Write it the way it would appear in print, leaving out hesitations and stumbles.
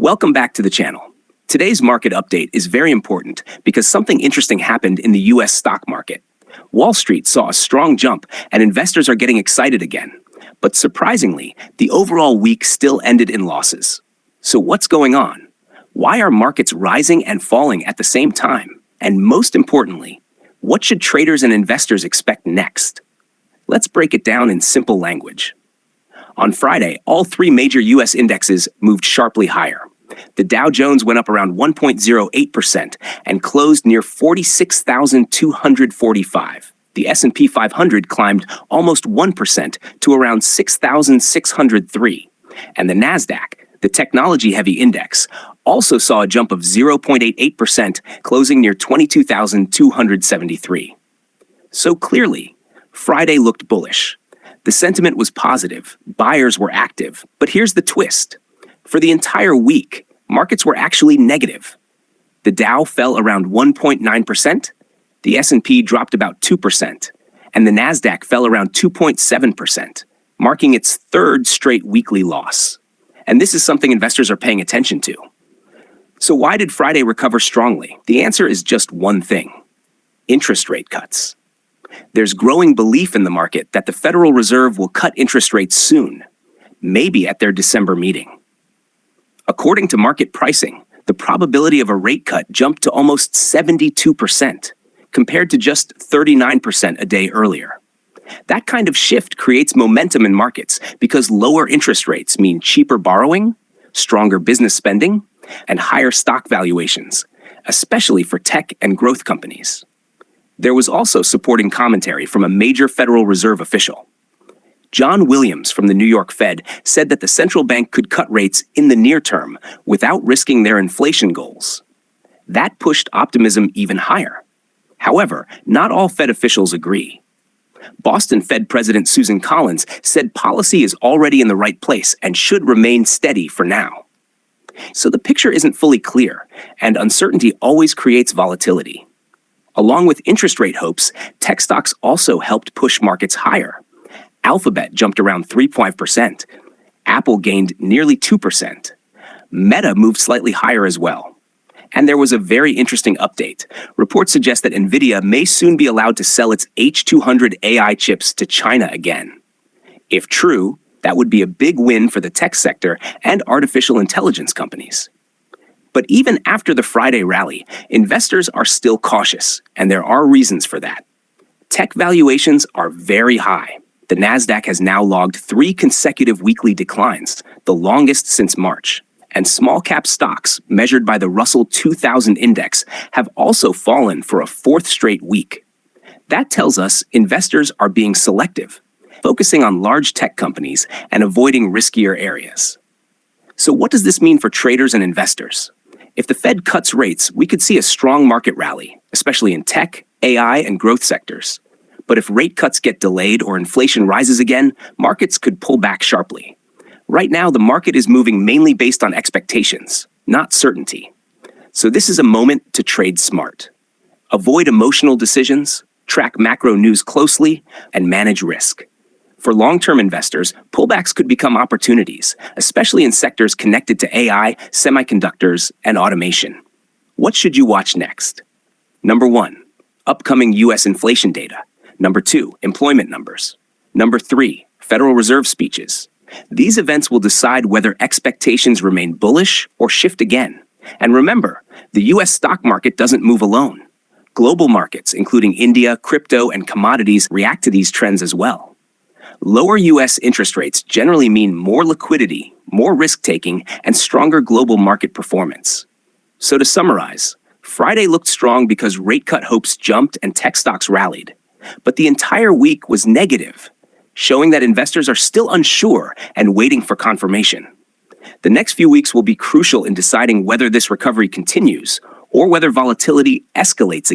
Welcome back to the channel. Today's market update is very important because something interesting happened in the US stock market. Wall Street saw a strong jump and investors are getting excited again. But surprisingly, the overall week still ended in losses. So what's going on? Why are markets rising and falling at the same time? And most importantly, what should traders and investors expect next? Let's break it down in simple language. On Friday, all three major US indexes moved sharply higher. The Dow Jones went up around 1.08% and closed near 46,245. The S&P 500 climbed almost 1% to around 6,603. And the Nasdaq, the technology-heavy index, also saw a jump of 0.88%, closing near 22,273. So clearly, Friday looked bullish. The sentiment was positive, buyers were active, but here's the twist. For the entire week, markets were actually negative. The Dow fell around 1.9%, the S&P dropped about 2%, and the Nasdaq fell around 2.7%, marking its third straight weekly loss. And this is something investors are paying attention to. So why did Friday recover strongly? The answer is just one thing: interest rate cuts. There's growing belief in the market that the Federal Reserve will cut interest rates soon, maybe at their December meeting. According to market pricing, the probability of a rate cut jumped to almost 72%, compared to just 39% a day earlier. That kind of shift creates momentum in markets because lower interest rates mean cheaper borrowing, stronger business spending, and higher stock valuations, especially for tech and growth companies. There was also supporting commentary from a major Federal Reserve official. John Williams from the New York Fed said that the central bank could cut rates in the near term without risking their inflation goals. That pushed optimism even higher. However, not all Fed officials agree. Boston Fed President Susan Collins said policy is already in the right place and should remain steady for now. So the picture isn't fully clear, and uncertainty always creates volatility. Along with interest rate hopes, tech stocks also helped push markets higher. Alphabet jumped around 3.5%. Apple gained nearly 2%. Meta moved slightly higher as well. And there was a very interesting update. Reports suggest that NVIDIA may soon be allowed to sell its H200 AI chips to China again. If true, that would be a big win for the tech sector and artificial intelligence companies. But even after the Friday rally, investors are still cautious, and there are reasons for that. Tech valuations are very high. The Nasdaq has now logged 3 consecutive weekly declines, the longest since March. And small-cap stocks, measured by the Russell 2000 index, have also fallen for a 4th straight week. That tells us investors are being selective, focusing on large tech companies and avoiding riskier areas. So what does this mean for traders and investors? If the Fed cuts rates, we could see a strong market rally, especially in tech, AI, and growth sectors. But if rate cuts get delayed or inflation rises again, markets could pull back sharply. Right now, the market is moving mainly based on expectations, not certainty. So this is a moment to trade smart. Avoid emotional decisions, track macro news closely, and manage risk. For long-term investors, pullbacks could become opportunities, especially in sectors connected to AI, semiconductors, and automation. What should you watch next? Number 1, upcoming US inflation data. Number 2, employment numbers. Number 3, Federal Reserve speeches. These events will decide whether expectations remain bullish or shift again. And remember, the US stock market doesn't move alone. Global markets, including India, crypto, and commodities, react to these trends as well. Lower US interest rates generally mean more liquidity, more risk-taking, and stronger global market performance. So to summarize, Friday looked strong because rate cut hopes jumped and tech stocks rallied. But the entire week was negative, showing that investors are still unsure and waiting for confirmation. The next few weeks will be crucial in deciding whether this recovery continues or whether volatility escalates again.